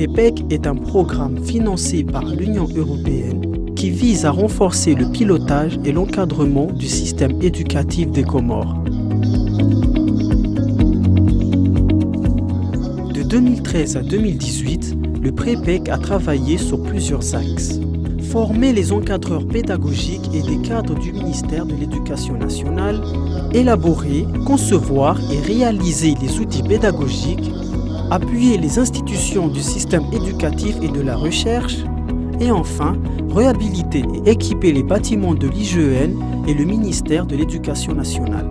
PREPEC est un programme financé par l'Union européenne qui vise à renforcer le pilotage et l'encadrement du système éducatif des Comores. De 2013 à 2018, le PREPEC a travaillé sur plusieurs axes. Former les encadreurs pédagogiques et des cadres du ministère de l'Éducation nationale, élaborer, concevoir et réaliser les outils pédagogiques, appuyer les institutions du système éducatif et de la recherche, et enfin, réhabiliter et équiper les bâtiments de l'IGEN et le ministère de l'Éducation nationale.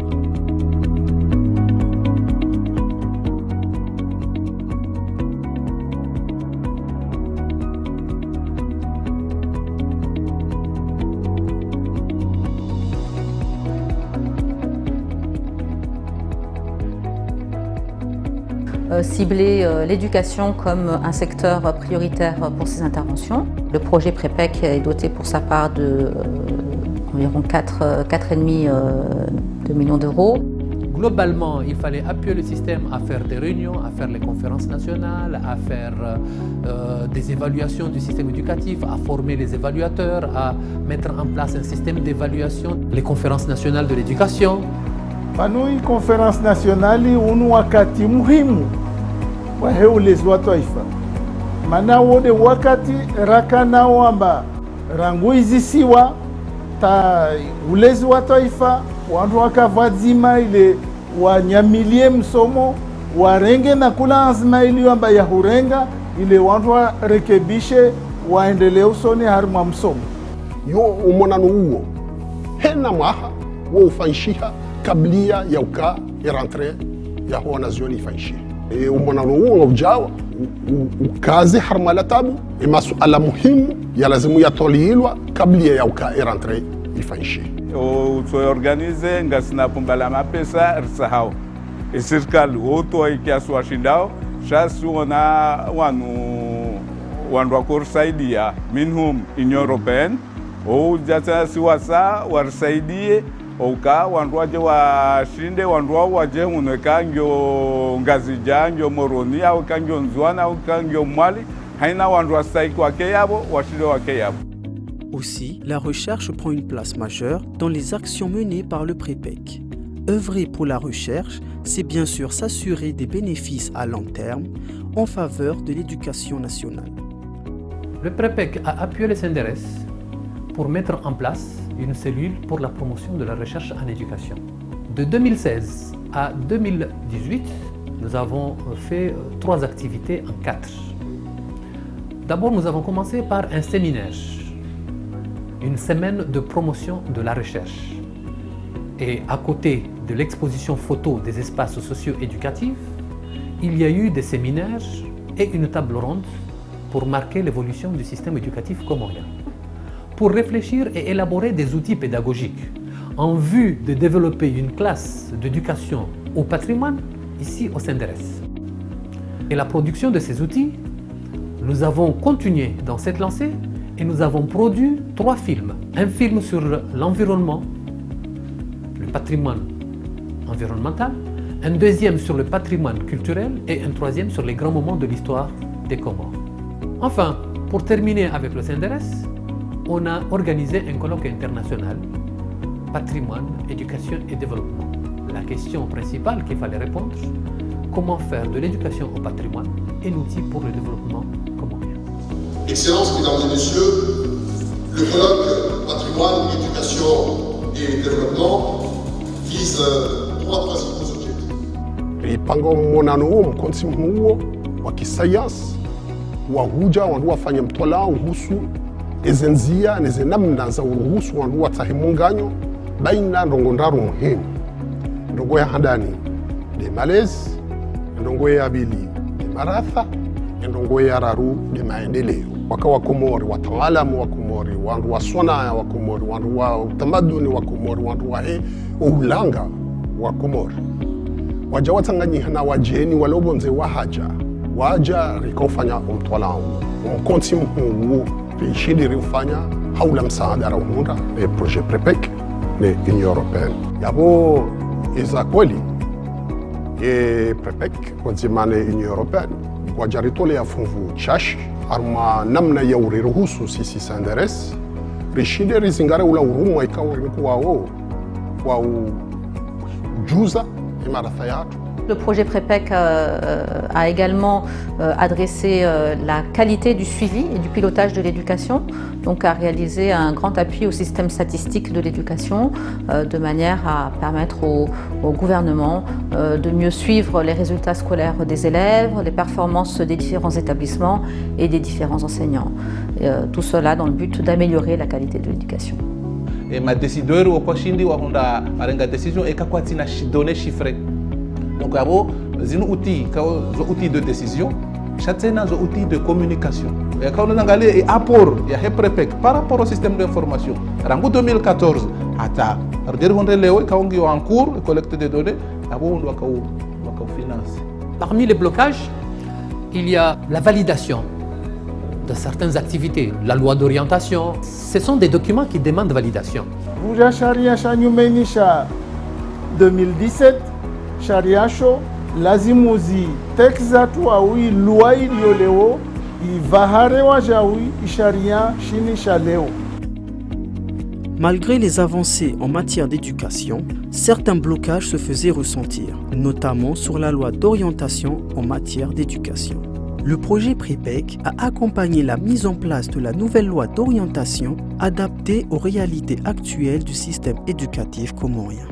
Cibler l'éducation comme un secteur prioritaire pour ces interventions. Le projet PREPEC est doté pour sa part de environ 4,5 millions d'euros. Globalement, il fallait appuyer le système à faire des réunions, à faire les conférences nationales, à faire des évaluations du système éducatif, à former les évaluateurs, à mettre en place un système d'évaluation, les conférences nationales de l'éducation. Panui conférence nationale unu wakati muhimu wa heulezi wa taifa mana wode wakati rakana wamba ranguizisiwa ta ulezi wa taifa wantu wakavadzima ile wanyamilie msomo warenge na kula azma ili wamba ya hurenga ile wantu warekebishe waendelee usoni harima msomo yo umonano uo hena mwaha wo ufanshiha kablia ya uka rentre ya huwa nazioni ifanshi umonano huo ujawa ukazi harmala tabu masuala muhimu ya lazimu yatoliilwa kablia ya uka rentre ifanshi organize ngasina pumbala mapesa risahau serikali woto ikiaswa shindao shasu wana wandu wakursaidia minhum Union Européenne au jata siwasa warsaidie oka wandu waje washinde wandu waje uneka ngyo ngazi janjo moroni au kangyo nzwana au kangyo mwali haina wandu wasaiki wake yabo washinde wake yabo. Aussi, la recherche prend une place majeure dans les actions menées par le PREPEC. Œuvrer pour la recherche, c'est bien sûr s'assurer des bénéfices à long terme en faveur de l'éducation nationale. Le PREPEC a appuyé le CNDRS pour mettre en place une cellule pour la promotion de la recherche en éducation. De 2016 à 2018, nous avons fait 3 activités en 4. D'abord, nous avons commencé par un séminaire, une semaine de promotion de la recherche. Et à côté de l'exposition photo des espaces socio-éducatifs, il y a eu des séminaires et une table ronde pour marquer l'évolution du système éducatif comorien, pour réfléchir et élaborer des outils pédagogiques en vue de développer une classe d'éducation au patrimoine ici au CNDRS. Et la production de ces outils, nous avons continué dans cette lancée et nous avons produit 3 films. Un film sur l'environnement, le patrimoine environnemental, un deuxième sur le patrimoine culturel et un troisième sur les grands moments de l'histoire des Comores. Enfin, pour terminer avec le CNDRS, on a organisé un colloque international patrimoine, éducation et développement. La question principale qu'il fallait répondre, comment faire de l'éducation au patrimoine un outil pour le développement comorien. Excellences, Mesdames et Messieurs, le colloque patrimoine, éducation et développement vise 3 principaux objectifs. Ipango monano huo mkonsimu huo wa kisayansi wahuja wandu wafanya mtola uhusu ezenzia neze namna za uruhusu wandu watahimunganyo baina ndongondaru muhimu ndongo ya handani de malezi ndongo ya abili de maratha ndongo ya raru de maendeleo waka wa Komori wataalamu wa Komori wandu wa sonaya wa Komori wandu wa utamaduni wa Komori wandu wa ulanga wa Komori waja watanganyiha na wajeni walobonze wahaja waja rikofanya umtwalau umkonti mhungu vishidiri ufanya haula msaada raununda le projet PREPEC le Union Européenne yabo iza kweli PREPEC kwa zimane Union Européenne kwa jaritole ya funvu chash arma namna ya uriruhusu sisi sandares rishide rizingare ula urumwa ikawa wao wa ujuza imaratha yatu. Le projet PREPEC a également adressé la qualité du suivi et du pilotage de l'éducation, donc a réalisé un grand appui au système statistique de l'éducation de manière à permettre au gouvernement de mieux suivre les résultats scolaires des élèves, les performances des différents établissements et des différents enseignants. Tout cela dans le but d'améliorer la qualité de l'éducation. Et ma décideur au Koshindi ou a une décision et qu'à quoi tu n'as donné chiffré. Donc, il y a des outils de décision, chacun a des outils de communication. Et quand on a un apport, il y a un PREPEC par rapport au système d'information. En 2014, on a en cours de collecte de données, on doit financer. Parmi les blocages, il y a la validation de certaines activités, la loi d'orientation. Ce sont des documents qui demandent validation. Vous Sharia Shanyumenisha 2017. Sharia sho lazimuzi texatu awi loi iliyoleo ivaharewa jawi isharia shini shaleo. Malgré les avancées en matière d'éducation, certains blocages se faisaient ressentir, notamment sur la loi d'orientation en matière d'éducation. Le projet PREPEC a accompagné la mise en place de la nouvelle loi d'orientation adaptée aux réalités actuelles du système éducatif comorien.